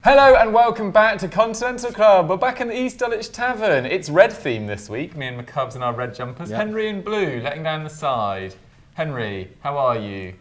Hello and welcome back to Continental Club. We're back in the East Dulwich Tavern. It's red theme this week, me and my Cubs in our red jumpers. Yep. Henry in blue, letting down the side. Henry, how are you?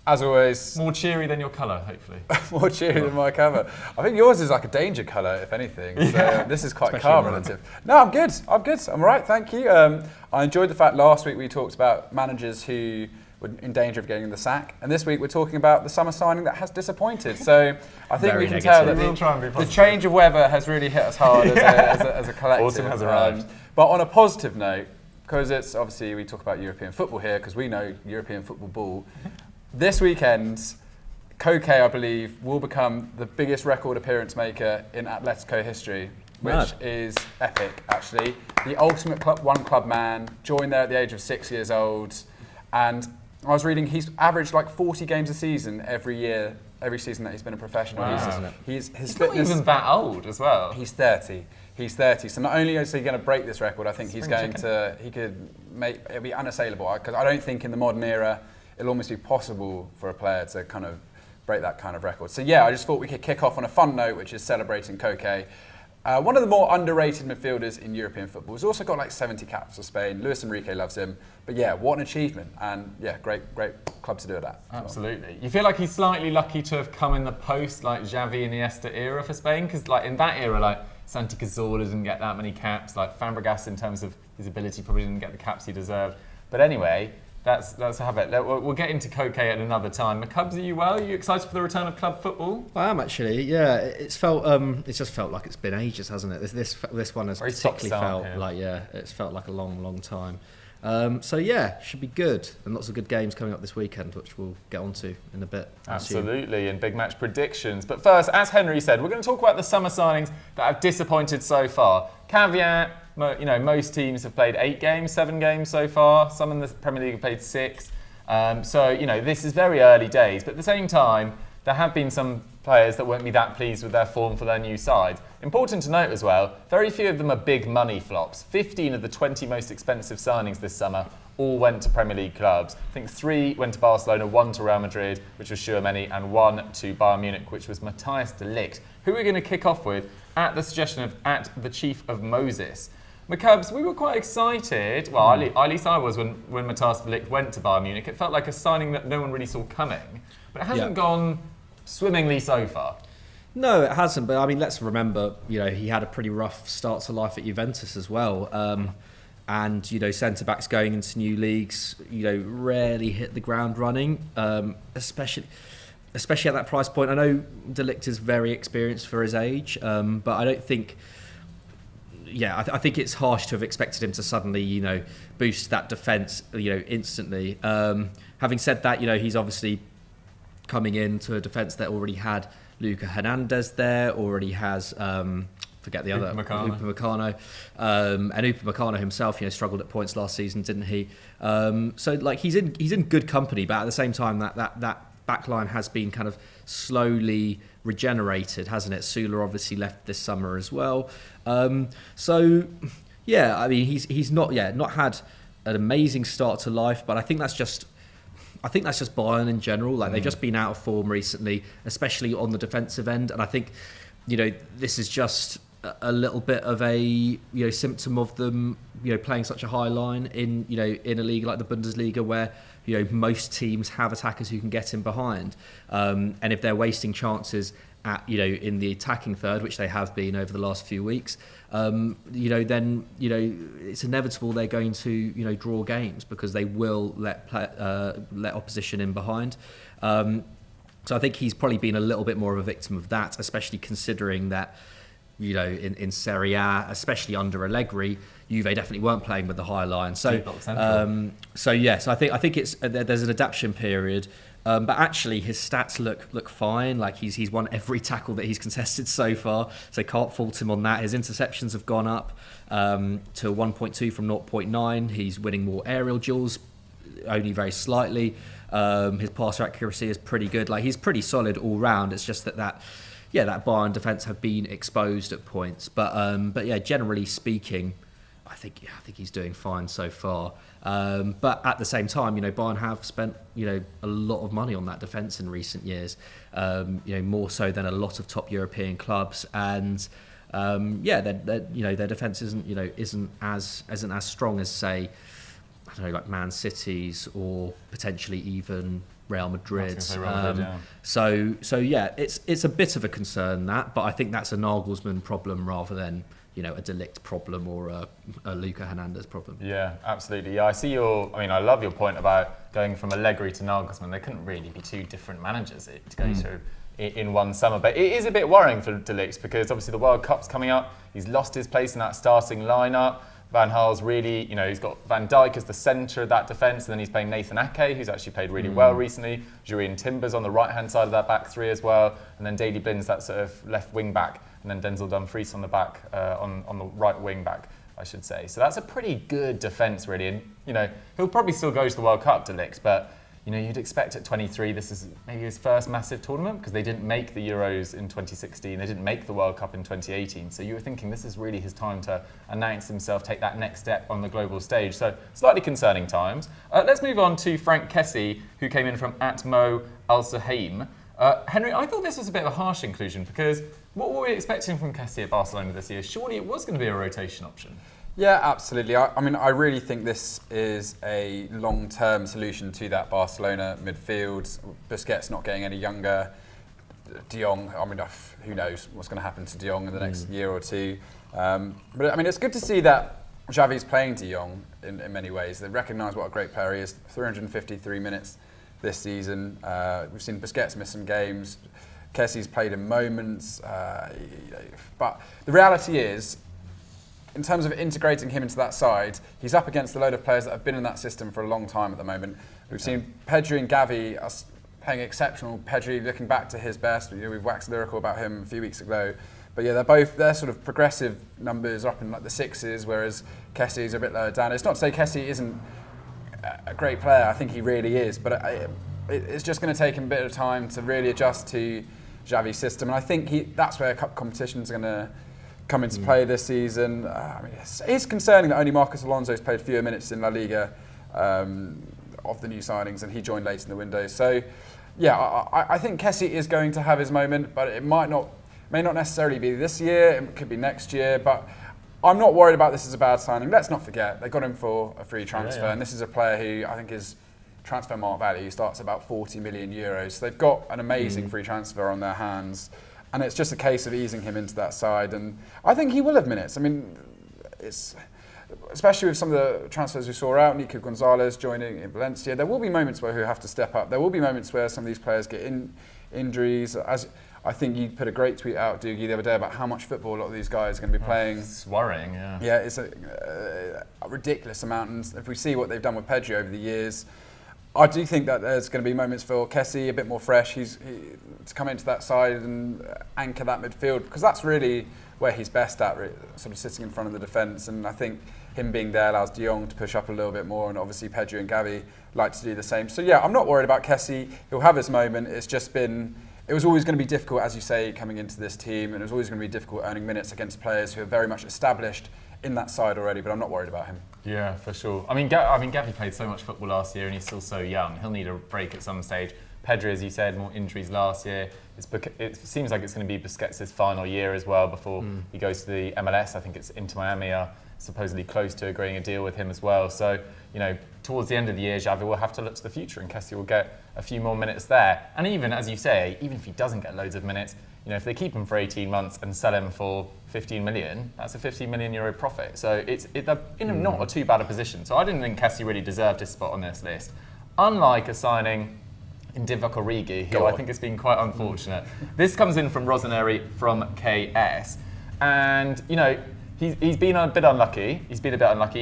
As always. More cheery than your colour, hopefully. More cheery than my colour. I think yours is like a danger colour, if anything. So this is quite Especially calm relative. No, I'm good. I'm all right, thank you. I enjoyed the fact last week we talked about managers who were in danger of getting the sack. And this week we're talking about the summer signing that has disappointed. So I think we can tell that the change of weather has really hit us hard as a collective. Autumn has arrived. But on a positive note, because it's obviously we talk about European football here, because we know European football ball. This weekend, Koke, I believe, will become the biggest record appearance maker in Atletico history, which is epic, actually. The ultimate club man, joined there at the age of 6 years old. And I was reading he's averaged like 40 games a season every season that he's been a professional. Wow. His He's fitness, not even that old as well. He's 30. So not only is he going to break this record, I think he could make it be unassailable. Because I don't think in the modern era it'll almost be possible for a player to kind of break that kind of record. So yeah, I just thought we could kick off on a fun note, which is celebrating Koke. One of the more underrated midfielders in European football. He's also got like 70 caps for Spain. Luis Enrique loves him. But yeah, what an achievement. And yeah, great club to do that. Absolutely. Well. You feel like he's slightly lucky to have come in the post like Xavi and Iniesta era for Spain? Because like in that era, like Santi Cazorla didn't get that many caps. Like Fabregas, in terms of his ability, probably didn't get the caps he deserved. But anyway, That's have it. We'll get into Koke at another time. The Cubs, are you well? Are you excited for the return of club football? I am actually. Yeah, it's just felt like it's been ages, hasn't it? This one has particularly felt like it's felt like a long time. So yeah, should be good, and lots of good games coming up this weekend, which we'll get onto in a bit. Absolutely, and big match predictions. But first, as Henry said, we're going to talk about the summer signings that have disappointed so far. Caveat. Most teams have played 7 games so far. Some in the Premier League have played 6. This is very early days. But at the same time, there have been some players that won't be that pleased with their form for their new side. Important to note as well, very few of them are big money flops. 15 of the 20 most expensive signings this summer all went to Premier League clubs. I think 3 went to Barcelona, 1 to Real Madrid, which was Tchouaméni, and 1 to Bayern Munich, which was Matthias de Ligt, who we're going to kick off with at the suggestion of the Chief of Moses. McCubs, we were quite excited. Well, at least I was when Matthias de Ligt went to Bayern Munich. It felt like a signing that no one really saw coming, but it hasn't gone swimmingly so far. No, it hasn't. But I mean, let's remember, he had a pretty rough start to life at Juventus as well. And centre backs going into new leagues, rarely hit the ground running, especially at that price point. I know de Ligt is very experienced for his age, but I don't think. Yeah, I think it's harsh to have expected him to suddenly, boost that defence, instantly. Having said that, he's obviously coming into a defence that already had Luca Hernandez there, already has, forget the other, Upamecano. And Upamecano himself, struggled at points last season, didn't he? He's in good company, but at the same time, that backline has been kind of slowly regenerated, hasn't it? Sula obviously left this summer as well. He's not had an amazing start to life, but I think that's just Bayern in general. They've just been out of form recently, especially on the defensive end, and I think this is just a little bit of a symptom of them playing such a high line in a league like the Bundesliga where most teams have attackers who can get in behind, and if they're wasting chances at in the attacking third, which they have been over the last few weeks, then it's inevitable they're going to draw games because they will let opposition in behind. So I think he's probably been a little bit more of a victim of that, especially considering that in Serie A, especially under Allegri, Juve definitely weren't playing with the high line. So I think it's there's an adaptation period. But actually, his stats look fine. Like he's won every tackle that he's contested so far, so can't fault him on that. His interceptions have gone up to 1.2 from 0.9. He's winning more aerial duels, only very slightly. His pass accuracy is pretty good. Like he's pretty solid all round. It's just that Bayern defence have been exposed at points. But generally speaking, I think he's doing fine so far. But at the same time, Bayern have spent a lot of money on that defence in recent years. More so than a lot of top European clubs, and their defence isn't as strong as, say, I don't know, like Man City's or potentially even Real Madrid's. So it's a bit of a concern, but I think that's a Nagelsmann problem rather than a Ligt problem or a Luka Hernandez problem. Yeah, absolutely. Yeah, I love your point about going from Allegri to Nagelsmann. They couldn't really be two different managers to go through in one summer. But it is a bit worrying for De Ligt because obviously the World Cup's coming up. He's lost his place in that starting lineup. Van Gaal's really, he's got Van Dijk as the centre of that defence, and then he's playing Nathan Ake, who's actually played really well recently. Jurrien Timber's on the right-hand side of that back three as well, and then Daley Blind's that sort of left wing back, and then Denzel Dumfries on the back, on the right wing back, I should say. So that's a pretty good defence, really. And, he'll probably still go to the World Cup, De Ligt, but, you'd expect at 23, this is maybe his first massive tournament because they didn't make the Euros in 2016, they didn't make the World Cup in 2018. So you were thinking this is really his time to announce himself, take that next step on the global stage. So slightly concerning times. Let's move on to Franck Kessie, who came in from Atmo Al Suhaim. Henry, I thought this was a bit of a harsh inclusion because what were we expecting from Kessie at Barcelona this year? Surely it was going to be a rotation option. Yeah, absolutely. I really think this is a long-term solution to that Barcelona midfield. Busquets not getting any younger. De Jong, who knows what's going to happen to De Jong in the next year or two. But it's good to see that Xavi's playing De Jong in many ways. They recognise what a great player he is. 353 minutes this season. We've seen Busquets miss some games. Kessie's played in moments. But the reality is, in terms of integrating him into that side, he's up against a load of players that have been in that system for a long time at the moment. We've seen Pedri and Gavi are playing exceptional. Pedri looking back to his best. We've waxed lyrical about him a few weeks ago. But yeah, they're sort of progressive numbers up in like the sixes, whereas Kessie's a bit lower down. It's not to say Kessie isn't a great player. I think he really is. But it's just going to take him a bit of time to really adjust to Xavi's system. And I think that's where cup competitions are going to come into play this season. It's concerning that only Marcos Alonso's played fewer minutes in La Liga of the new signings, and he joined late in the window. So, yeah, I think Kessie is going to have his moment, but it may not necessarily be this year. It could be next year. But I'm not worried about this as a bad signing. Let's not forget they got him for a free transfer, and this is a player who I think his transfer market value starts at about 40 million euros. So they've got an amazing free transfer on their hands. And it's just a case of easing him into that side. And I think he will have minutes. It's especially with some of the transfers we saw out, Nico Gonzalez joining in Valencia, there will be moments where he'll have to step up. There will be moments where some of these players get injuries. As I think you put a great tweet out, Doogie, the other day about how much football a lot of these guys are going to be playing. It's worrying, yeah. Yeah, it's a ridiculous amount. And if we see what they've done with Pedri over the years, I do think that there's going to be moments for Kessie, a bit more fresh, to come into that side and anchor that midfield, because that's really where he's best at, sort of sitting in front of the defence. And I think him being there allows De Jong to push up a little bit more, and obviously Pedri and Gavi like to do the same. So yeah, I'm not worried about Kessie. He'll have his moment. It was always going to be difficult, as you say, coming into this team, and it was always going to be difficult earning minutes against players who are very much established in that side already, but I'm not worried about him. Yeah, for sure. Gavi played so much football last year and he's still so young. He'll need a break at some stage. Pedri, as you said, more injuries last year. It seems like it's going to be Busquets' final year as well before he goes to the MLS. I think it's Inter Miami are supposedly close to agreeing a deal with him as well. So, towards the end of the year, Xavi will have to look to the future and Kessie will get a few more minutes there. And even, as you say, even if he doesn't get loads of minutes, if they keep him for 18 months and sell him for 15 million, that's a 15 million euro profit. So they're in not a too bad a position. So I didn't think Kessie really deserved his spot on this list. Unlike a signing in Divock Origi, who I think has been quite unfortunate. This comes in from Rosaneri from KS. And, he's been a bit unlucky.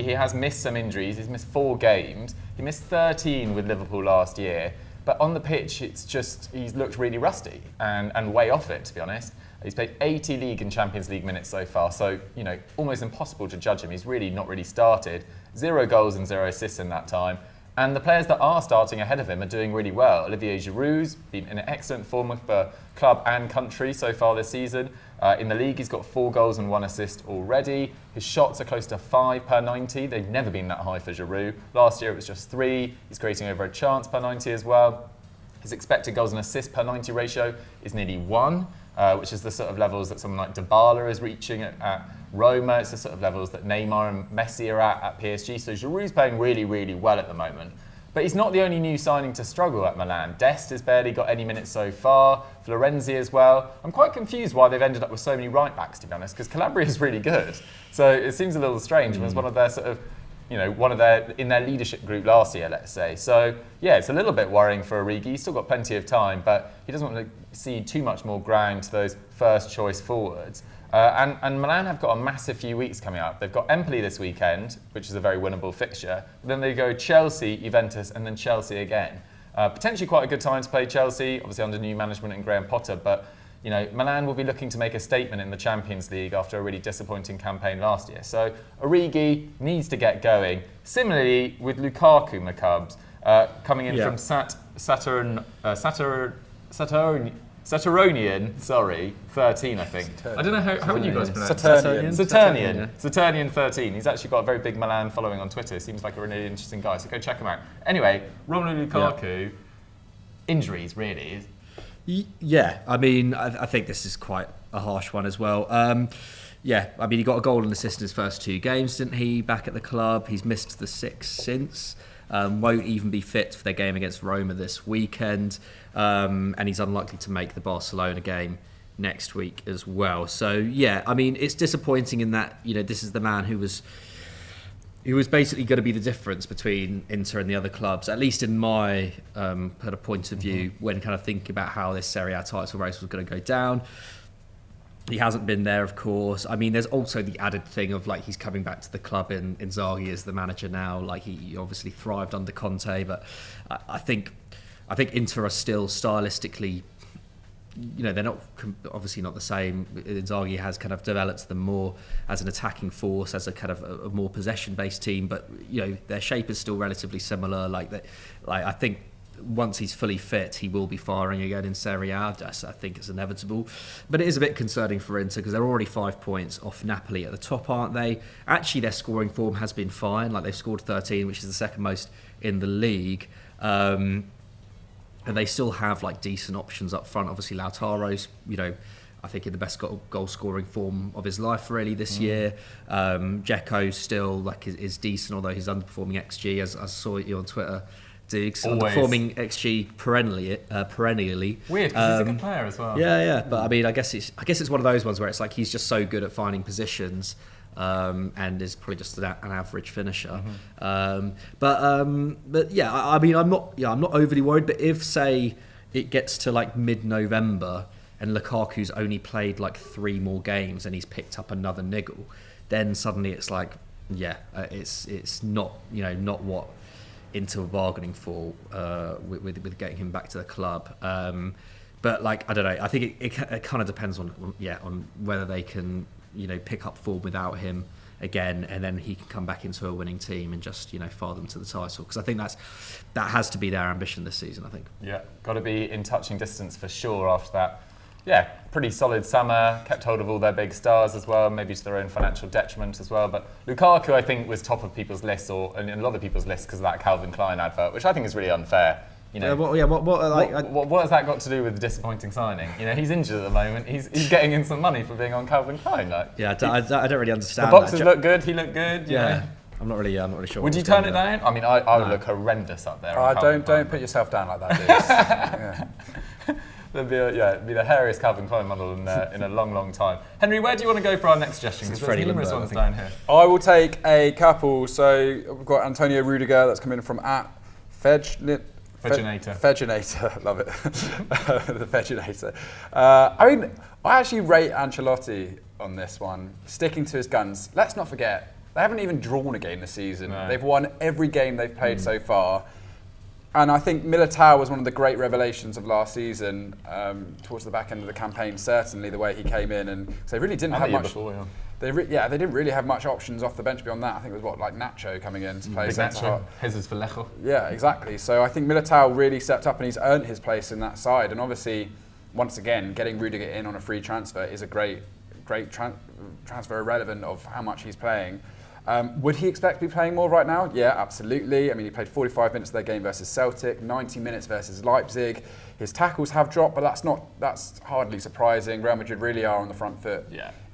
He has missed some injuries. He's missed 4 games. He missed 13 with Liverpool last year. But on the pitch, he's looked really rusty and way off it, to be honest. He's played 80 League and Champions League minutes so far, so, almost impossible to judge him. He's really not really started. 0 goals and 0 assists in that time. And the players that are starting ahead of him are doing really well. Olivier Giroud's been in excellent form for club and country so far this season. In the league, he's got 4 goals and 1 assist already. His shots are close to 5 per 90. They've never been that high for Giroud. Last year, it was just 3. He's creating over a chance per 90 as well. His expected goals and assists per 90 ratio is nearly 1, which is the sort of levels that someone like Dybala is reaching at Roma. It's the sort of levels that Neymar and Messi are at PSG. So Giroud's playing really, really well at the moment. But he's not the only new signing to struggle at Milan. Dest has barely got any minutes so far. Florenzi as well. I'm quite confused why they've ended up with so many right backs, to be honest, because Calabria is really good. So it seems a little strange. It was one of their sort of, in their leadership group last year, let's say. So yeah, it's a little bit worrying for Origi. He's still got plenty of time, but he doesn't want to cede too much more ground to those first choice forwards. And Milan have got a massive few weeks coming up. They've got Empoli this weekend, which is a very winnable fixture. Then they go Chelsea, Juventus, and then Chelsea again. Potentially quite a good time to play Chelsea, obviously under new management and Graham Potter. But Milan will be looking to make a statement in the Champions League after a really disappointing campaign last year. So Origi needs to get going. Similarly with Lukaku, McCubs, coming in from Saturnian, 13, I think. I don't know how would you guys pronounce it? Saturnian 13. He's actually got a very big Milan following on Twitter. Seems like a really interesting guy, so go check him out. Anyway, Romelu Lukaku, injuries really. Yeah, I mean, I think this is quite a harsh one as well. Yeah, I mean, he got a goal and assist in his first 2 games, didn't he, back at the club? He's missed the 6 since. Won't even be fit for their game against Roma this weekend. And he's unlikely to make the Barcelona game next week as well. So, yeah, I mean, it's disappointing in that, this is the man who was basically going to be the difference between Inter and the other clubs, at least in my kind of point of view, when kind of thinking about how this Serie A title race was going to go down. He hasn't been there, of course. I mean, there's also the added thing of he's coming back to the club in Inzaghi as the manager now. He obviously thrived under Conte, but I think Inter are still stylistically, they're not obviously not the same. Inzaghi has kind of developed them more as an attacking force, as a kind of a more possession-based team, but their shape is still relatively similar. I think once he's fully fit, he will be firing again in Serie A. I think it's inevitable. But it is a bit concerning for Inter because they're already 5 points off Napoli at the top, aren't they? Actually, their scoring form has been fine. They've scored 13, which is the second most in the league. And they still have decent options up front. Obviously, Lautaro's, I think in the best goal scoring form of his life really this year. Dzeko's still is decent, although he's underperforming XG, as I saw you on Twitter. Underperforming XG perennially. Weird, because he's a good player as well. Yeah. But I mean, I guess it's one of those ones where it's he's just so good at finding positions, and is probably just an average finisher. But yeah, I mean, I'm not overly worried. But if say it gets to mid-November and Lukaku's only played 3 more games and he's picked up another niggle, then suddenly it's it's not not what Inter were bargaining for with getting him back to the club. But I don't know. I think it kind of depends on whether they can pick up form without him again, and then he can come back into a winning team and just fire them to the title. Because I think that has to be their ambition this season. I think. Yeah, got to be in touching distance for sure after that. Yeah, pretty solid summer, kept hold of all their big stars as well, maybe to their own financial detriment as well. But Lukaku, I think, was top of people's lists, and a lot of people's lists because of that Calvin Klein advert, which I think is really unfair. What has that got to do with the disappointing signing? He's injured at the moment. He's getting in some money for being on Calvin Klein. I don't really understand. The boxes look good. He looked good. Yeah. I'm not really sure. Would you turn it down? I mean, I would look horrendous up there. Don't put yourself down like that, dude. It'd be the hairiest Calvin Klein model in a long, long time. Henry, where do you want to go for our next suggestion? Because there's numerous ones down here. I will take a couple. So we've got Antonio Rudiger that's come in from Feginator. Love it. The Feginator. I mean, I actually rate Ancelotti on this one, sticking to his guns. Let's not forget, they haven't even drawn a game this season. No. They've won every game they've played so far. And I think Militao was one of the great revelations of last season, towards the back end of the campaign, certainly the way he came in. And so they really didn't have much. Before, They didn't really have much options off the bench beyond that. I think it was Nacho coming in to play centre. Jesus for Lecho. Yeah, exactly. So I think Militao really stepped up and he's earned his place in that side. And obviously, once again, getting Rudiger in on a free transfer is a great transfer, irrelevant of how much he's playing. Would he expect to be playing more right now? Yeah, absolutely. I mean, he played 45 minutes of their game versus Celtic, 90 minutes versus Leipzig. His tackles have dropped, but that's hardly surprising. Real Madrid really are on the front foot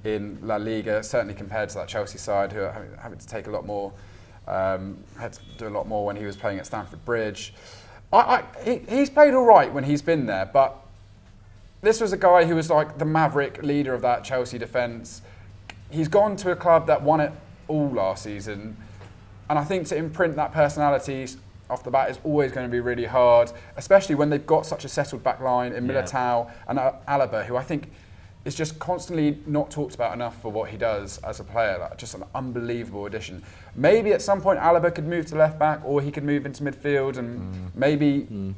in La Liga, certainly compared to that Chelsea side, who are having to take a lot more, had to do a lot more when he was playing at Stamford Bridge. He's played all right when he's been there, but this was a guy who was like the maverick leader of that Chelsea defence. He's gone to a club that won it all last season, and I think to imprint that personality off the bat is always going to be really hard, especially when they've got such a settled back line in Militao and Alaba, who I think is just constantly not talked about enough for what he does as a player. Like, just an unbelievable addition. Maybe at some point Alaba could move to left back, or he could move into midfield, and maybe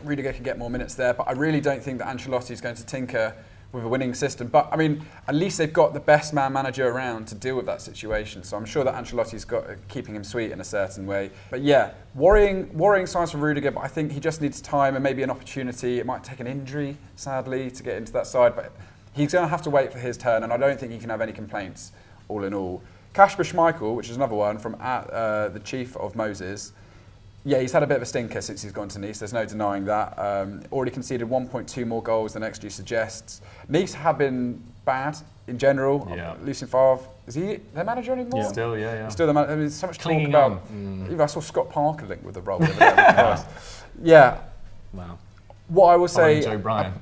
Rudiger could get more minutes there. But I really don't think that Ancelotti is going to tinker with a winning system. But I mean, at least they've got the best man manager around to deal with that situation. So I'm sure that Ancelotti's got keeping him sweet in a certain way. But yeah, worrying signs for Rudiger, but I think he just needs time and maybe an opportunity. It might take an injury, sadly, to get into that side, but he's going to have to wait for his turn, and I don't think he can have any complaints all in all. Kasper Schmeichel, which is another one from the chief of Moses. Yeah, he's had a bit of a stinker since he's gone to Nice. There's no denying that. Already conceded 1.2 more goals than XG suggests. Nice have been bad in general. Yeah. Lucien Favre, is he their manager anymore? Yeah. Still, yeah. He's still the manager. I mean, there's so much Clinging talk about. Even I saw Scott Parker linked with the role. Yeah. Wow. What I will say, Joe Bryan.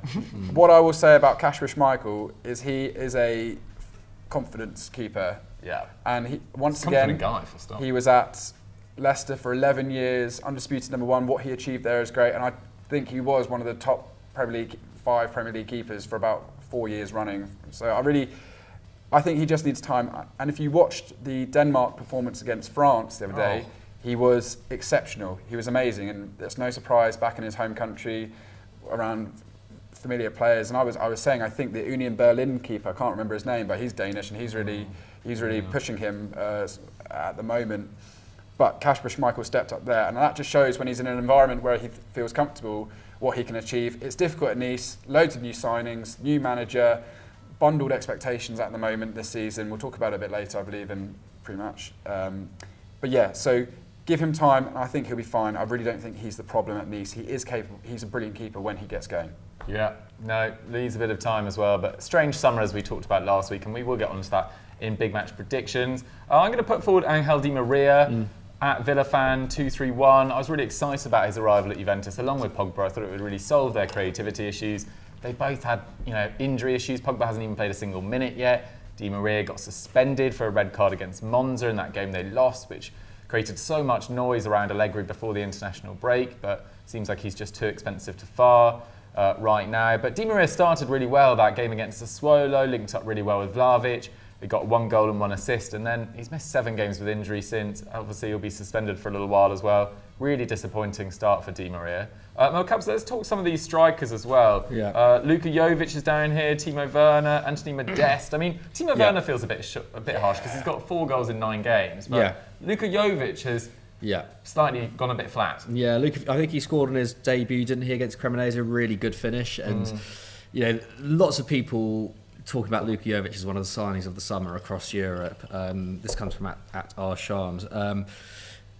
what I will say about Kasper Schmeichel is he is a confidence keeper. Yeah. And he, once Confident again, guy, for a start. he was at Leicester for 11 years, undisputed number one. What he achieved there is great, and I think he was one of the top five Premier League keepers for about 4 years running. So I think he just needs time. And if you watched the Denmark performance against France the other day, he was exceptional. He was amazing, and there's no surprise back in his home country around familiar players. And I was saying, I think the Union Berlin keeper, I can't remember his name, but he's Danish, and he's really pushing him at the moment. But Kasper Schmeichel stepped up there, and that just shows when he's in an environment where he feels comfortable, what he can achieve. It's difficult at Nice, loads of new signings, new manager, bundled expectations at the moment this season. We'll talk about it a bit later, I believe, in pre-match. But yeah, so give him time, and I think he'll be fine. I really don't think he's the problem at Nice. He is capable. He's a brilliant keeper when he gets going. Yeah, no, needs a bit of time as well, but strange summer as we talked about last week, and we will get onto that in big match predictions. I'm going to put forward Angel Di Maria. At Villa fan 231. I was really excited about his arrival at Juventus, along with Pogba. I thought it would really solve their creativity issues. They both had, injury issues. Pogba hasn't even played a single minute yet. Di Maria got suspended for a red card against Monza in that game they lost, which created so much noise around Allegri before the international break. But seems like he's just too expensive to far right now. But Di Maria started really well that game against Sassuolo, linked up really well with Vlahovic. He got 1 goal and 1 assist, and then he's missed 7 games with injury since. Obviously, he'll be suspended for a little while as well. Really disappointing start for Di Maria. Cubs, let's talk some of these strikers as well. Yeah. Luka Jovic is down here, Timo Werner, Anthony Modeste. I mean, Timo Werner feels a bit harsh because he's got 4 goals in 9 games. But Luka Jovic has slightly gone a bit flat. Yeah, Luka, I think he scored on his debut, didn't he, against Cremonese? A really good finish. And, lots of people talking about Luka Jovic as one of the signings of the summer across Europe. This comes from at our Shams.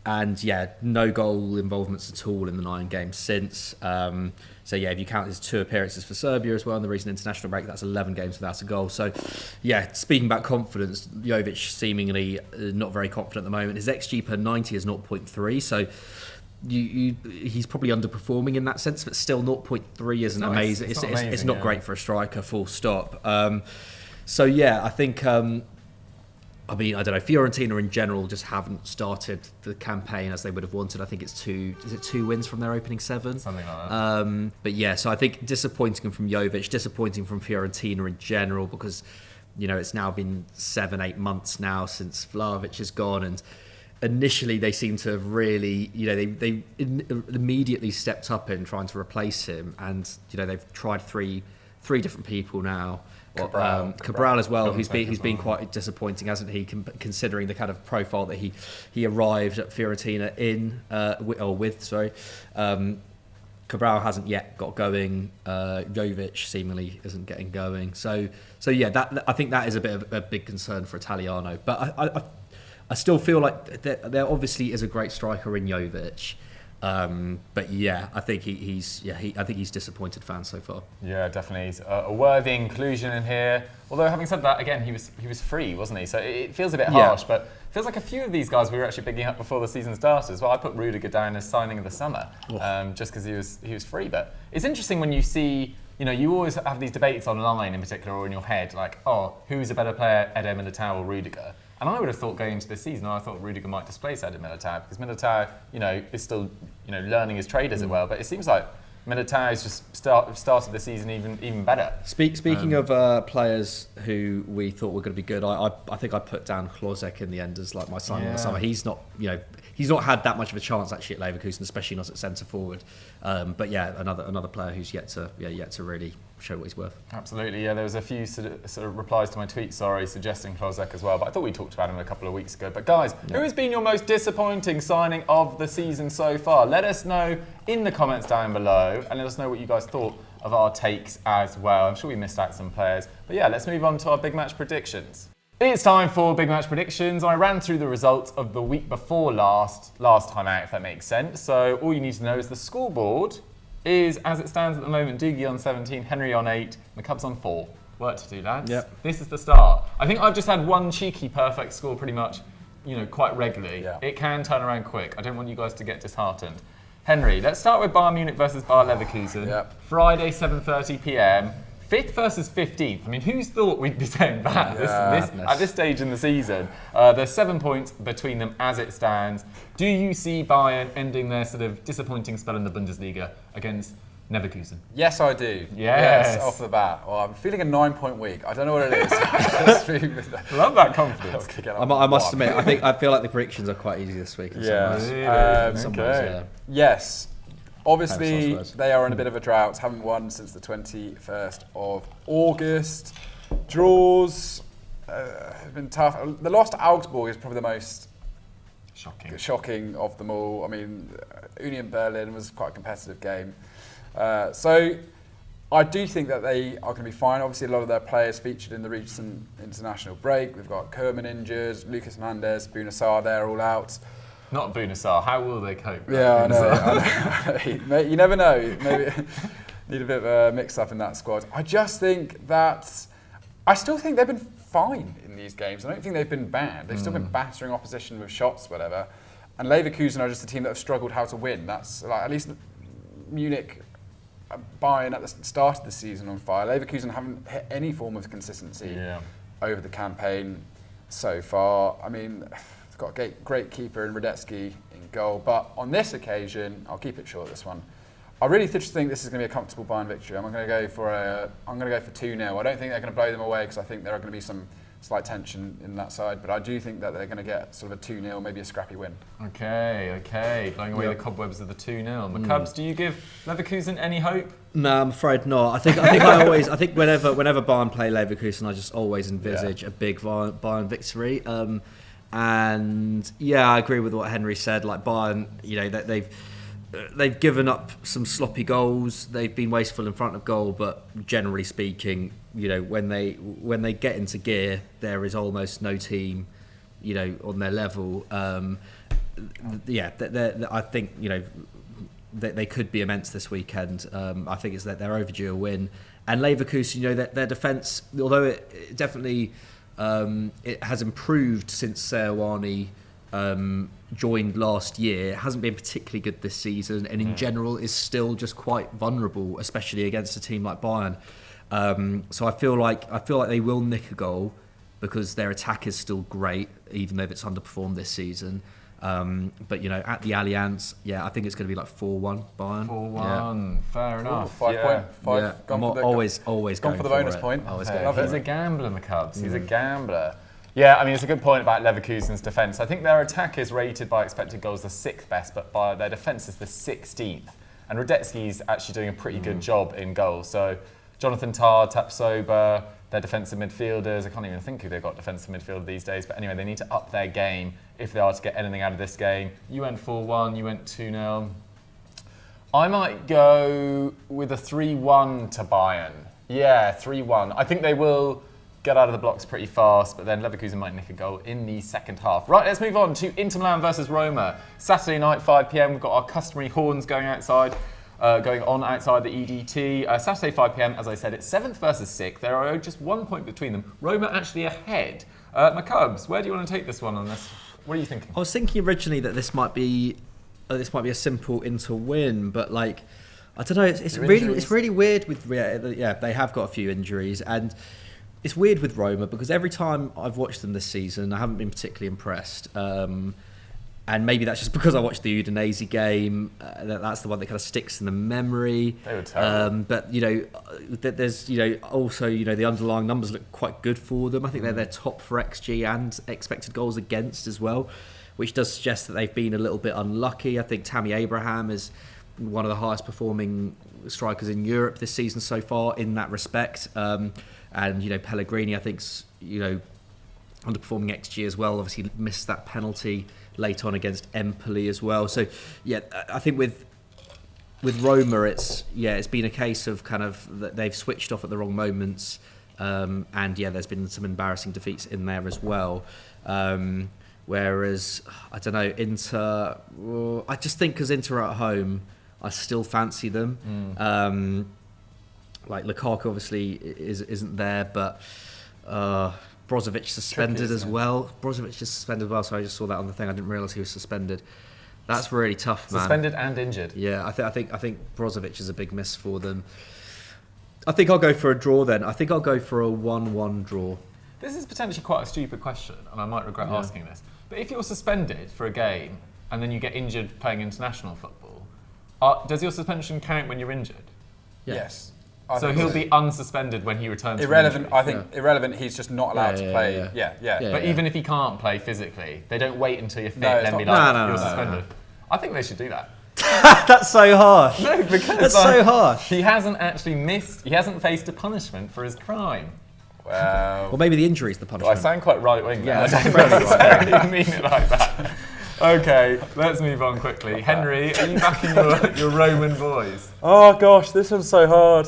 And no goal involvements at all in the 9 games since. So if you count his 2 appearances for Serbia as well in the recent international break, that's 11 games without a goal. So speaking about confidence, Jovic seemingly not very confident at the moment. His XG per 90 is 0.3, so he's probably underperforming in that sense, but still 0.3 isn't amazing. It's not great for a striker, full stop. I think I don't know, Fiorentina in general just haven't started the campaign as they would have wanted. I think it's 2 wins from their opening 7? Something like that. So I think disappointing from Jovic, disappointing from Fiorentina in general, because it's now been 7-8 months now since Vlahovic is gone, and initially they seem to have really, they immediately stepped up in trying to replace him, and they've tried three different people now. Cabral as well, who's been quite disappointing, hasn't he? Considering the kind of profile that he arrived at Fiorentina with. Cabral hasn't yet got going. Jovic seemingly isn't getting going. So yeah, I think that is a bit of a big concern for Italiano. But I still feel like there obviously is a great striker in Jovic. But yeah, I think I think he's disappointed fans so far. Yeah, definitely. He's a worthy inclusion in here. Although having said that, again, he was free, wasn't he? So it feels a bit harsh, but it feels like a few of these guys we were actually picking up before the season started as well. I put Rudiger down as signing of the summer, just because he was free. But it's interesting when you see, you always have these debates online in particular or in your head, like, oh, who's a better player, Eder Militao or Rudiger? And I would have thought going into this season, I thought Rudiger might displace Eder Militao because Militao, is still, learning his trade as it were. But it seems like Militao has just started the season even better. Speaking of players who we thought were going to be good, I think I put down Hlozek in the end as like my signing of the summer. He's not, he's not had that much of a chance actually at Leverkusen, especially not at centre forward. But yeah, another player who's yet to really show what he's worth. Absolutely, yeah. There was a few sort of replies to my tweet, suggesting Hlozek as well. But I thought we talked about him a couple of weeks ago. But guys, who has been your most disappointing signing of the season so far? Let us know in the comments down below, and let us know what you guys thought of our takes as well. I'm sure we missed out some players. But yeah, let's move on to our big match predictions. It's time for big match predictions. I ran through the results of the week before last time out, if that makes sense. So all you need to know is the scoreboard is, as it stands at the moment, Doogie on 17, Henry on 8, and the Cubs on 4. Work to do, lads. Yep. This is the start. I think I've just had one cheeky perfect score pretty much, quite regularly. Yeah. It can turn around quick. I don't want you guys to get disheartened. Henry, let's start with Bayern Munich versus Bayer Leverkusen. Yep. Friday, 7:30 p.m. 5th versus 15th. I mean, who's thought we'd be saying that at this stage in the season? There's 7 points between them as it stands. Do you see Bayern ending their sort of disappointing spell in the Bundesliga against Leverkusen? Yes, I do. Yes. Off the bat. Well, I'm feeling a 9-point week. I don't know what it is. Love that confidence. I must admit, I feel like the predictions are quite easy this week. Yes. Obviously, they are in a bit of a drought. Haven't won since the 21st of August. Draws have been tough. The loss to Augsburg is probably the most shocking of them all. I mean, Union Berlin was quite a competitive game. So I do think that they are going to be fine. Obviously, a lot of their players featured in the recent international break. We've got Koeman injured, Lucas Hernandez, Bouna Sarr, they're all out. Not Bouna Sarr. How will they cope? Yeah, I know. You never know. Maybe need a bit of a mix-up in that squad. I just think that I still think they've been fine in these games. I don't think they've been bad. They've still been battering opposition with shots, whatever. And Leverkusen are just a team that have struggled how to win. That's like at least Munich, Bayern at the start of the season on fire. Leverkusen haven't hit any form of consistency over the campaign so far. I mean, got a great keeper in Radetzky in goal, but on this occasion, I'll keep it short. This one, I really think this is going to be a comfortable Bayern victory. I'm going to go for 2-0. I don't think they're going to blow them away because I think there are going to be some slight tension in that side, but I do think that they're going to get sort of a 2-0, maybe a scrappy win. Okay, blowing away the cobwebs of the 2-0. The Cubs, do you give Leverkusen any hope? No, I'm afraid not. I think whenever Bayern play Leverkusen, I just always envisage a big Bayern victory. And yeah, I agree with what Henry said. Like Bayern, they've given up some sloppy goals. They've been wasteful in front of goal, but generally speaking, when they get into gear, there is almost no team, on their level. I think they could be immense this weekend. I think it's that they're overdue a win. And Leverkusen, their defence, although it definitely. It has improved since Seoane joined last year. It hasn't been particularly good this season, and in general is still just quite vulnerable, especially against a team like Bayern. So I feel like they will nick a goal because their attack is still great, even though it's underperformed this season. But at the Allianz, I think it's going to be like 4-1 Bayern. 4-1, fair enough. 5 Yeah. I'm always gone for the bonus point. He's a gambler, the Cubs. He's a gambler. Yeah, I mean, it's a good point about Leverkusen's defence. I think their attack is rated by expected goals the 6th best, but by their defence is the 16th. And Radetzky's actually doing a pretty good job in goals. So Jonathan Tah, Tapsoba, their defensive midfielders. I can't even think who they've got defensive midfielder these days. But anyway, they need to up their game if they are to get anything out of this game. You went 4-1, you went 2-0. I might go with a 3-1 to Bayern. Yeah, 3-1. I think they will get out of the blocks pretty fast, but then Leverkusen might nick a goal in the second half. Right, let's move on to Inter Milan versus Roma. Saturday night, 5 p.m. We've got our customary horns going on outside the EDT. Saturday, 5 p.m. As I said, it's 7th versus 6th. There are just 1 point between them. Roma actually ahead. My Cubs, where do you want to take this one on this? What are you thinking? I was thinking originally that this might be a simple Inter win, but like I don't know. It's really weird with they have got a few injuries, and it's weird with Roma because every time I've watched them this season, I haven't been particularly impressed. And maybe that's just because I watched the Udinese game. That's the one that kind of sticks in the memory. They were terrible. But there's also the underlying numbers look quite good for them. I think they're top for XG and expected goals against as well, which does suggest that they've been a little bit unlucky. I think Tammy Abraham is one of the highest performing strikers in Europe this season so far in that respect. And Pellegrini, I think's underperforming XG as well. Obviously missed that penalty late on against Empoli as well. So yeah, I think with Roma, it's been a case of kind of that they've switched off at the wrong moments, and there's been some embarrassing defeats in there as well. Whereas I don't know, Inter, I just think because Inter are at home, I still fancy them. Like Lukaku obviously isn't there, but Brozovic suspended as well. Brozovic is suspended as well, so I just saw that on the thing. I didn't realise he was suspended. That's really tough, man. Suspended and injured. Yeah, I think Brozovic is a big miss for them. I think I'll go for a draw then. I think I'll go for a 1-1 draw. This is potentially quite a stupid question, and I might regret asking this. But if you're suspended for a game and then you get injured playing international football, does your suspension count when you're injured? Yeah. Yes. So he'll be unsuspended when he returns. Irrelevant. I think irrelevant. He's just not allowed to play. Yeah. But even if he can't play physically, they don't wait until you're fit and be you're suspended. I think they should do that. That's so harsh. No, because that's so harsh. He hasn't actually missed. He hasn't faced a punishment for his crime. Well, maybe the injury is the punishment. I sound quite right-wing. Yeah, I don't necessarily mean it like that. Okay, let's move on quickly. Henry, are you backing your Roman boys? Oh gosh, this one's so hard.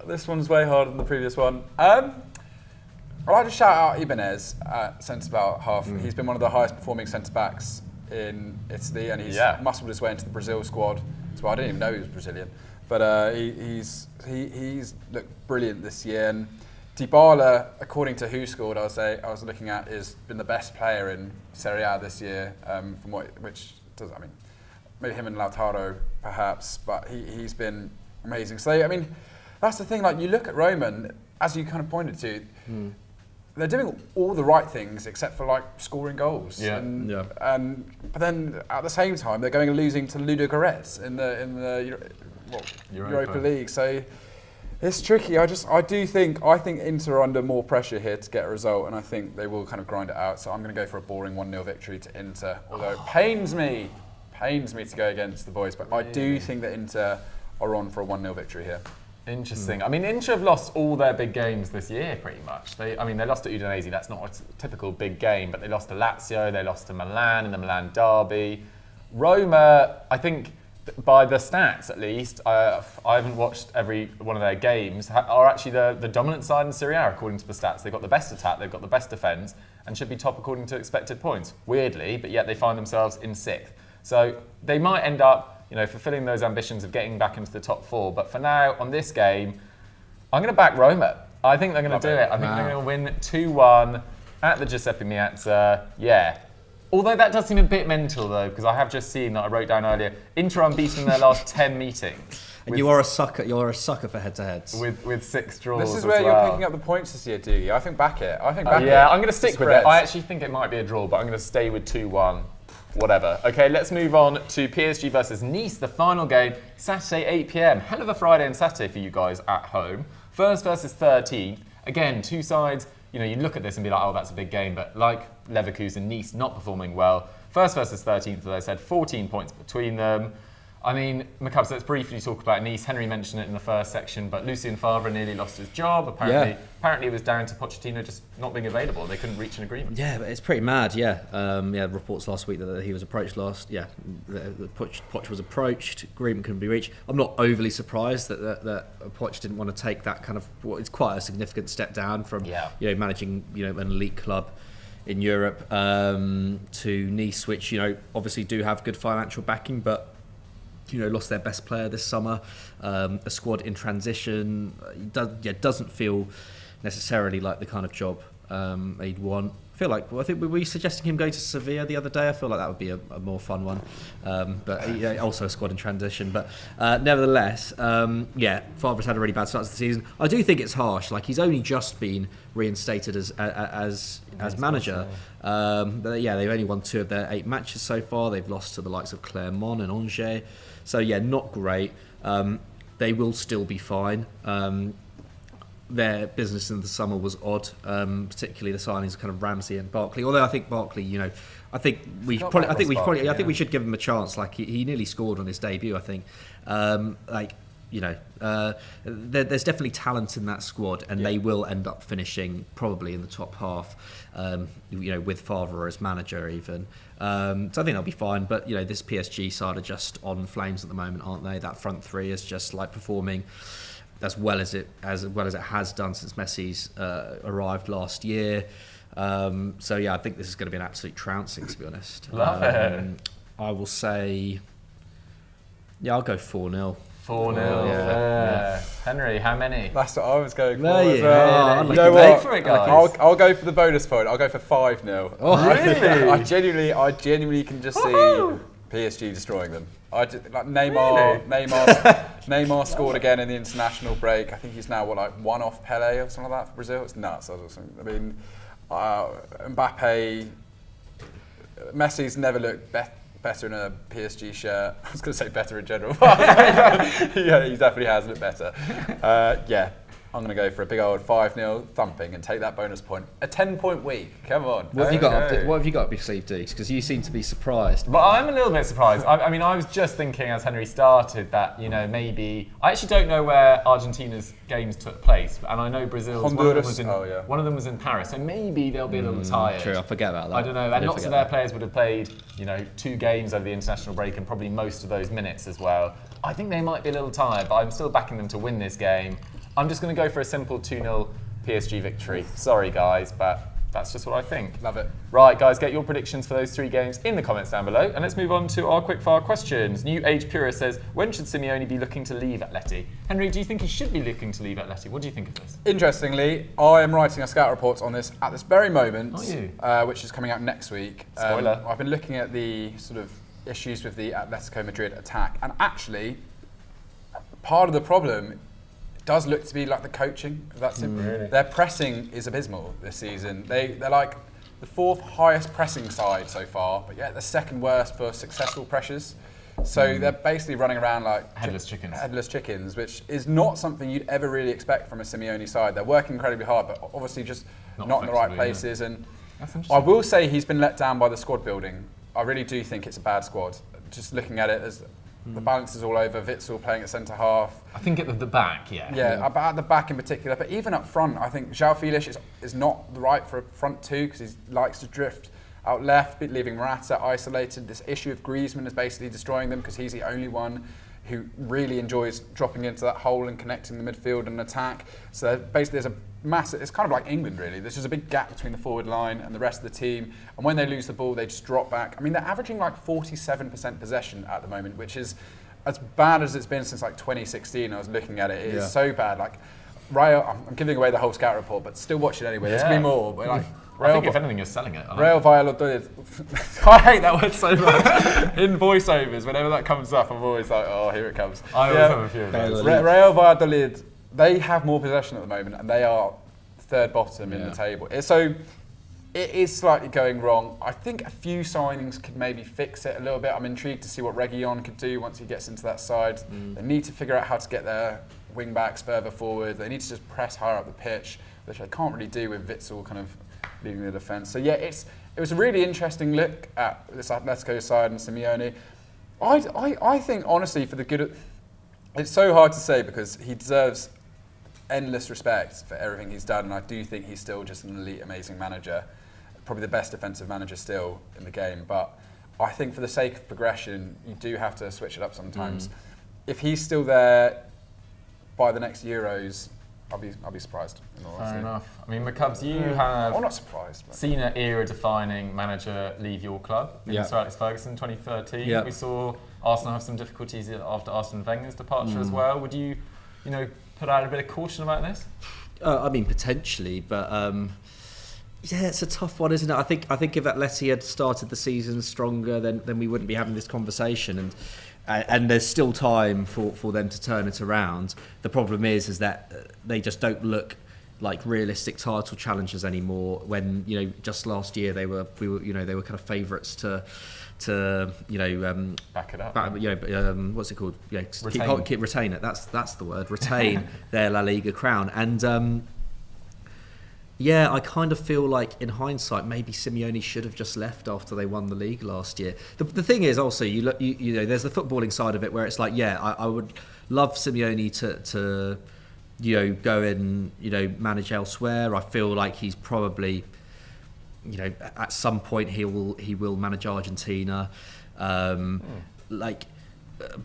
This one's way harder than the previous one. I'd like to shout out Ibanez at centre-back half. He's been one of the highest performing centre-backs in Italy, and he's muscled his way into the Brazil squad. So I didn't even know he was Brazilian, but he's looked brilliant this year. And Dybala, according to Who Scored, I was looking at, has been the best player in Serie A this year. Maybe him and Lautaro perhaps, but he's been amazing. So I mean, that's the thing. Like you look at Roman, as you kind of pointed to, they're doing all the right things except for like scoring goals. But then at the same time, they're going and losing to Ludogorets in the Europa League. So. It's tricky. I think Inter are under more pressure here to get a result, and I think they will kind of grind it out. So I'm going to go for a boring 1-0 victory to Inter. Although it pains me to go against the boys, but I do think that Inter are on for a 1-0 victory here. Interesting. I mean, Inter have lost all their big games this year, pretty much. They lost to Udinese. That's not a typical big game, but they lost to Lazio. They lost to Milan in the Milan derby. Roma, I think. By the stats, at least, I haven't watched every one of their games, are actually the dominant side in Serie A, according to the stats. They've got the best attack, they've got the best defence, and should be top according to expected points. Weirdly, but yet they find themselves in 6th. So they might end up, fulfilling those ambitions of getting back into the top 4. But for now, on this game, I'm going to back Roma. I think they're going to do it. I think they're going to win 2-1 at the Giuseppe Meazza. Yeah. Although that does seem a bit mental, though, because I have just seen that I wrote down earlier, Inter unbeaten in their last 10 meetings. And you are a sucker. You're a sucker for head-to-heads. With 6 draws. This is where you're picking up the points this year, do you? I think back it. Yeah, I'm going to stick with it. I actually think it might be a draw, but I'm going to stay with 2-1. Whatever. Okay, let's move on to PSG versus Nice, the final game, Saturday 8 p.m. Hell of a Friday and Saturday for you guys at home. First versus 13th. Again, two sides. You look at this and be like, oh, that's a big game, but like Leverkusen, Nice not performing well. First versus 13th, as I said, 14 points between them. I mean, Macab, so let's briefly talk about Nice. Henry mentioned it in the first section, but Lucien Favre nearly lost his job. Apparently it was down to Pochettino just not being available. They couldn't reach an agreement. Yeah, but it's pretty mad, reports last week that he was approached Poch was approached, agreement couldn't be reached. I'm not overly surprised that Poch didn't want to take that kind of, it's quite a significant step down from managing an elite club in Europe to Nice, which obviously do have good financial backing, but lost their best player this summer. A squad in transition. Doesn't feel necessarily like the kind of job he'd want. I think were we suggesting him going to Sevilla the other day? I feel like that would be a more fun one. But also a squad in transition. But nevertheless, Favre's had a really bad start to the season. I do think it's harsh. Like, he's only just been reinstated as manager. But they've only won 2 of their 8 matches so far. They've lost to the likes of Clermont and Angers. So not great. They will still be fine. Their business in the summer was odd, particularly the signings of kind of Ramsey and Barkley. Although I think Barkley, I think we should give him a chance. Like, he nearly scored on his debut. I think, there's definitely talent in that squad, and they will end up finishing probably in the top half. With Favre as manager even. So I think they'll be fine. But this PSG side are just on flames at the moment, aren't they? That front three is just like performing as well as it has done since Messi's arrived last year. I think this is going to be an absolute trouncing, to be honest. Love it. I will say, I'll go 4-0. 4-0. Yeah. Henry, how many? That's what I was going for. There as you well. are. You know what? For it, guys. I'll go for the bonus point. I'll go for 5-0. Oh, really? I genuinely can just see PSG destroying them. Neymar scored again in the international break. I think he's now one off Pele or something like that for Brazil. It's nuts. I mean, Mbappe, Messi's never looked better in a PSG shirt. I was going to say better in general. Yeah, he definitely has looked better. I'm going to go for a big old 5-0 thumping and take that bonus point. A 10-point week. Come on. What have you got up your sleeve, Deeks? Because you seem to be surprised. But I'm a little bit surprised. I mean, I was just thinking as Henry started that, maybe... I actually don't know where Argentina's games took place. And I know Brazil's... Honduras. One of them was in Paris. So maybe they'll be a little tired. True, I forget about that. I don't know. And lots of their players would have played, 2 games over the international break and probably most of those minutes as well. I think they might be a little tired, but I'm still backing them to win this game. I'm just going to go for a simple 2-0 PSG victory. Sorry, guys, but that's just what I think. Love it. Right, guys, get your predictions for those 3 games in the comments down below. And let's move on to our quickfire questions. New Age Purist says, when should Simeone be looking to leave Atleti? Henry, do you think he should be looking to leave Atleti? What do you think of this? Interestingly, I am writing a scout report on this at this very moment, Are you? which is coming out next week. Spoiler. I've been looking at the sort of issues with the Atletico Madrid attack, and actually, part of the problem does look to be like the coaching. That's it. Really? Their pressing is abysmal this season. They're like the 4th highest pressing side so far, but the 2nd worst for successful pressures. So they're basically running around like Headless chickens, which is not something you'd ever really expect from a Simeone side. They're working incredibly hard, but obviously just not in the right places. Yeah. And I will say he's been let down by the squad building. I really do think it's a bad squad. Just looking at it, as the balance is all over. Witsel playing at centre half. I think at the back, Yeah, at the back in particular. But even up front, I think João Felix is not the right for a front 2 because he likes to drift out left, leaving Morata isolated. This issue of Griezmann is basically destroying them because he's the only one who really enjoys dropping into that hole and connecting the midfield and attack. So basically there's a massive, it's kind of like England really. There's just a big gap between the forward line and the rest of the team. And when they lose the ball, they just drop back. I mean, they're averaging like 47% possession at the moment, which is as bad as it's been since like 2016. I was looking at it. It is so bad. Like, I'm giving away the whole scout report, but still watch it anyway. There's going to be more. But like, I think if anything, you're selling it. Real Valladolid. I hate that word so much. In voiceovers, whenever that comes up, I'm always like, oh, here it comes. I always have a few of those. Real Valladolid, they have more possession at the moment, and they are 3rd bottom in the table. So it is slightly going wrong. I think a few signings could maybe fix it a little bit. I'm intrigued to see what Reguilon could do once he gets into that side. They need to figure out how to get their wing backs further forward. They need to just press higher up the pitch, which they can't really do with Witsel kind of leading the defence. So yeah, it was a really interesting look at this Atletico side and Simeone. I think, honestly, for the good of... It's so hard to say because he deserves endless respect for everything he's done, and I do think he's still just an elite, amazing manager. Probably the best defensive manager still in the game. But I think for the sake of progression, you do have to switch it up sometimes. If he's still there by the next Euros, I'll be surprised. Fair enough. I mean, McCubs, you have I'm not surprised. But seen an era-defining manager leave your club in Sir Alex Ferguson 2013. Yeah. We saw Arsenal have some difficulties after Arsene Wenger's departure as well. Would you put out a bit of caution about this? I mean, potentially, but yeah, it's a tough one, isn't it? I think if Atleti had started the season stronger, then we wouldn't be having this conversation. And there's still time for them to turn it around. The problem is that they just don't look like realistic title challengers anymore. When just last year they were kind of favourites to back it up. What's it called? Yeah, retain it. That's the word. Retain their La Liga crown. And I kind of feel like in hindsight maybe Simeone should have just left after they won the league last year. The thing is also you there's the footballing side of it where it's like I would love Simeone to go and manage elsewhere. I feel like he's probably at some point he will manage Argentina.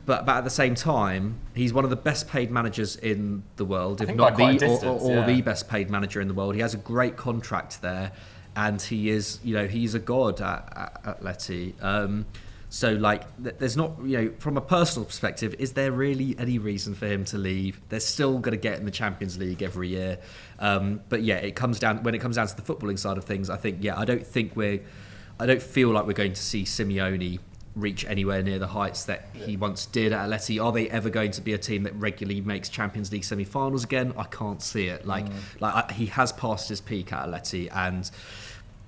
But at the same time, he's one of the best paid managers in the world, if not the best paid manager in the world. He has a great contract there, and he is, he's a god at Atleti. So there's not, from a personal perspective, is there really any reason for him to leave? They're still going to get in the Champions League every year. But when it comes down to the footballing side of things, I think, I don't feel like we're going to see Simeone reach anywhere near the heights that he once did at Atleti. Are they ever going to be a team that regularly makes Champions League semi-finals again? I can't see it. He has passed his peak at Atleti, and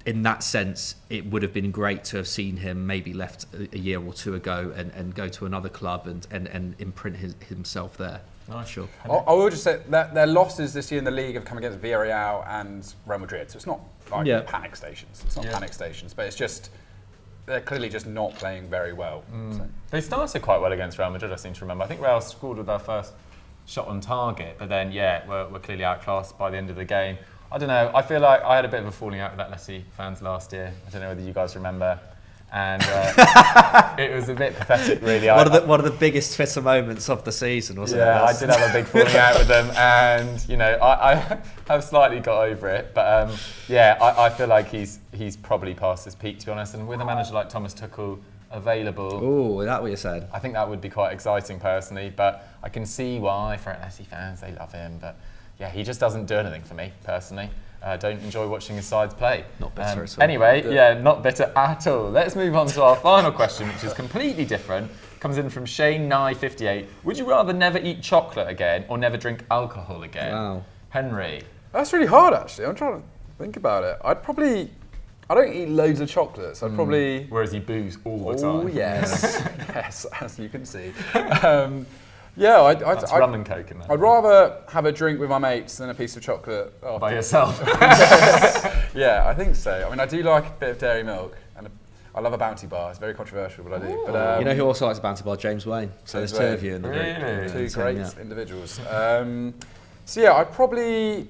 in that sense, it would have been great to have seen him maybe left a year or two ago and go to another club and imprint himself there. Oh, sure. I will just say that their losses this year in the league have come against Villarreal and Real Madrid, so it's not panic stations. It's not panic stations, but it's just they're clearly just not playing very well. So. They started quite well against Real Madrid, I seem to remember. I think Real scored with their first shot on target, but then we're clearly outclassed by the end of the game. I don't know. I feel like I had a bit of a falling out with Atleti fans last year. I don't know whether you guys remember. And it was a bit pathetic, really. One of the biggest Twitter moments of the season, wasn't it? Yeah, I did have a big falling out with them, and I have slightly got over it. But I feel like he's probably past his peak, to be honest. And with a manager like Thomas Tuchel available, oh, is that what you said? I think that would be quite exciting, personally. But I can see why for Atleti fans they love him, but. Yeah, he just doesn't do anything for me, personally. Don't enjoy watching his sides play. Not bitter at all. Anyway, not bitter at all. Let's move on to our final question, which is completely different. Comes in from Shane Nye 58. Would you rather never eat chocolate again or never drink alcohol again? Wow. Henry. That's really hard, actually. I'm trying to think about it. I don't eat loads of chocolate, so I'd probably... Whereas he booze all the time. Oh, yes. Yes, as you can see. That's rum and coke in there. I'd rather have a drink with my mates than a piece of chocolate after. By yourself? Yeah, I think so. I mean, I do like a bit of dairy milk, and I love a Bounty bar. It's very controversial, but I do. But, you know who also likes a Bounty bar? James Wayne. So there's two of you in the group. Really? Two great individuals. I'd probably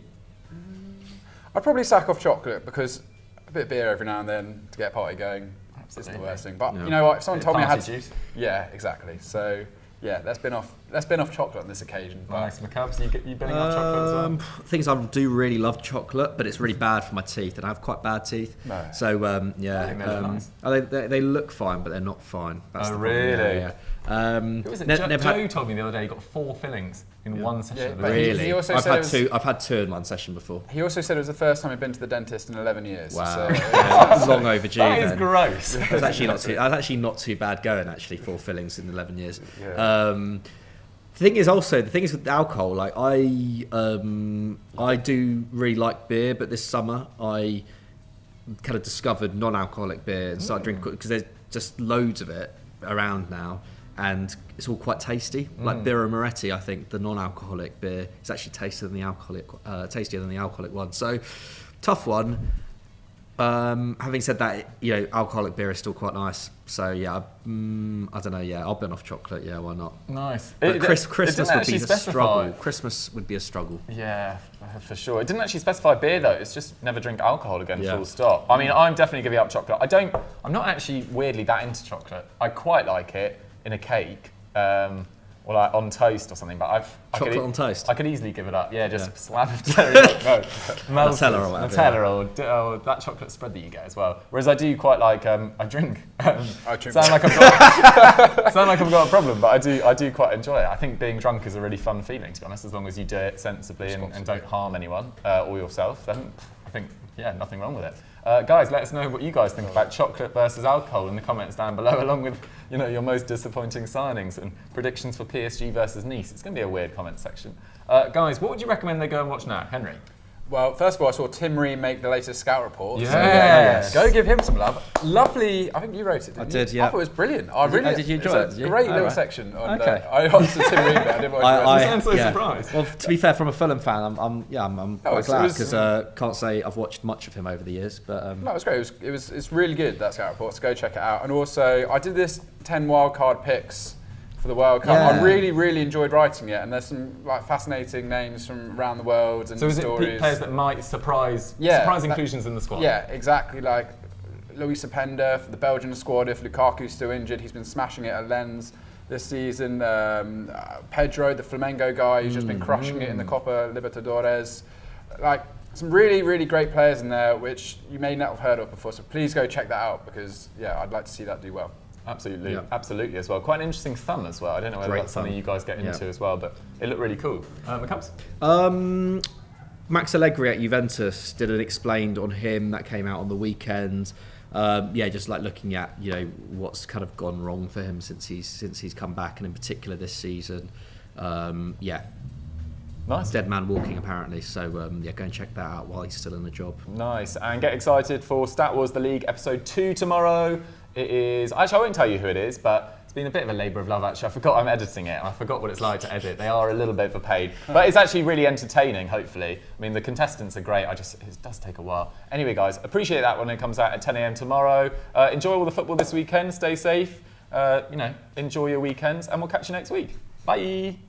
sack off chocolate because a bit of beer every now and then to get a party going isn't the worst thing. But you know what? If someone told me I had juice. Yeah, exactly. So. Yeah, let's bin off chocolate on this occasion. Nice, McCubs, you binning off chocolate as well? Things I do really love chocolate, but it's really bad for my teeth, and I have quite bad teeth. No. So I think they look nice. They look fine, but they're not fine. That's the problem. Really? Yeah. Who was it? Joe told me the other day he got 4 fillings in one session. Yeah, really? He also I've had 2 in one session before. He also said it was the first time he'd been to the dentist in 11 years. Wow. So, That's long overdue. That is gross. I was actually not too bad going, actually, 4 fillings in 11 years. Yeah. The thing is with alcohol, like I do really like beer, but this summer I kind of discovered non-alcoholic beer and started drinking because there's just loads of it around now, and it's all quite tasty. Like Birra Moretti, I think the non-alcoholic beer is actually tastier than the alcoholic one. So tough one. Having said that, alcoholic beer is still quite nice. So yeah, I don't know. Yeah, I'll burn off chocolate. Yeah, why not? Nice. But Christmas would be a struggle. Christmas would be a struggle. Yeah, for sure. It didn't actually specify beer though. It's just never drink alcohol again. Full stop. I mean, I'm definitely giving up chocolate. I'm not actually weirdly that into chocolate. I quite like it in a cake. Or like on toast or something, but chocolate on toast. I could easily give it up. Yeah, just a slab of cherry. Nutella or whatever. Nutella or that chocolate spread that you get as well. Whereas I do quite like I drink. I drink. Sound like I've got a problem, but I do quite enjoy it. I think being drunk is a really fun feeling, to be honest, as long as you do it sensibly and don't harm anyone or yourself. Then I think nothing wrong with it. Guys, let us know what you guys think about chocolate versus alcohol in the comments down below, along with your most disappointing signings and predictions for PSG versus Nice. It's going to be a weird comment section. Guys, what would you recommend they go and watch now? Henry? Well, first of all, I saw Tim Ream make the latest scout report. Yes. So, go give him some love. Lovely. I think you wrote it, didn't you? I did, yeah. I thought it was brilliant. Did you enjoy it? It's a great little section. On, okay. I answered Tim Ream, but I didn't want to. You sound so surprised. Well, to be fair, from a Fulham fan, I'm quite glad because can't say I've watched much of him over the years. But no, it was great. It's really good, that scout report. So go check it out. And also, I did this 10 wildcard picks for the World Cup. I really, really enjoyed writing it, and there's some fascinating names from around the world and so stories. So is it players that might surprise inclusions in the squad? Yeah, exactly. Like Luis Openda for the Belgian squad. If Lukaku's still injured, he's been smashing it at Lens this season. Pedro, the Flamengo guy, who's just been crushing it in the Copa Libertadores. Like some really, really great players in there, which you may not have heard of before. So please go check that out because I'd like to see that do well. Absolutely as well. Quite an interesting thumb as well. I don't know whether that's something you guys get into as well, but it looked really cool. McCubbs? Max Allegri at Juventus did an explained on him that came out on the weekend. Just like looking at what's kind of gone wrong for him since he's come back, and in particular this season. Nice. Dead man walking apparently. So go and check that out while he's still in the job. Nice. And get excited for Stat Wars The League episode 2 tomorrow. It is, actually I won't tell you who it is, but it's been a bit of a labour of love actually. I forgot I'm editing it and I forgot what it's like to edit. They are a little bit of a pain, but it's actually really entertaining, hopefully. I mean, the contestants are great, it does take a while. Anyway guys, appreciate that when it comes out at 10 a.m. tomorrow. Enjoy all the football this weekend, stay safe, enjoy your weekends, and we'll catch you next week. Bye!